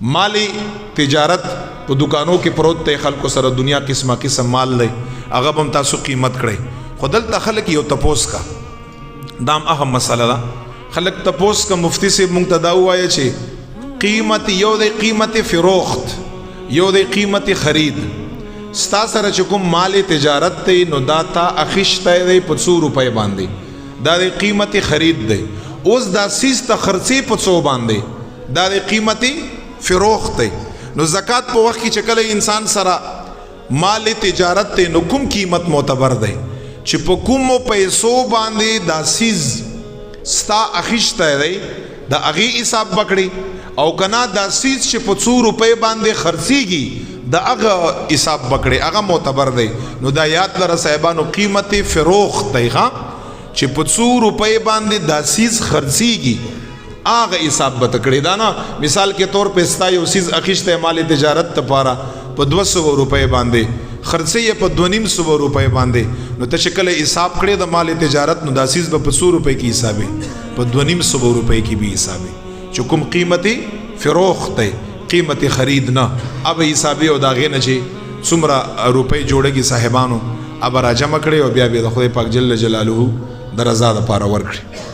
माली तिजारत په दुकानों کې پروت ته خلکو سره دنیا قسمه قسم مال لې هغه هم تاسو قیمت کړئ خودل ته خلک یو تپوس کا دام اهم مسله ده خلک تپوس کا مفتی سے منتدا وایي چې قیمت یو د قیمت فروخت یو د قیمت خرید ستا سره چې کوم مال تجارت ته نو داتا اخیشته دی په 100 روپۍ باندې دا د قیمت خرید دی اوس دا سیس ته خرڅي په 100 باندې دا د قیمت فروخت دی نو زکات په وخت کې چې کله انسان سره مال تجارت ته نو کوم قیمت معتبر دی چې په کوم پیسو باندې دا سیز ستا اخیشته دی دا اغي حساب پکړي او کنا دا سیز چې په 100 روپۍ باندې خرڅيږي دا هغه حساب پکړي هغه معتبر دی نو دا یاد لره صاحبانو قیمت فروخت دی ها چې په 100 روپۍ باندې دا سیز خرڅيږي آغا حساب بتا کړی دا نه مثال کے طور پہ ستا یو سیز اخیشته مال تجارت تپارا په 200 روپۍ باندې خرڅي په 250 روپۍ باندې نو ته شکل حساب کړی د مال تجارت نو دا سیز په 100 روپۍ کی حسابې په 250 روپۍ کی بھی حسابې چې کوم قیمتي فروخت قیمت خرید نه اب حسابې او دا غې نه چې څومره روپۍ جوړېږي صاحبانو اب را جمع کړي او بیا به د خدای پاک جل جلاله د رضا لپاره ورکړي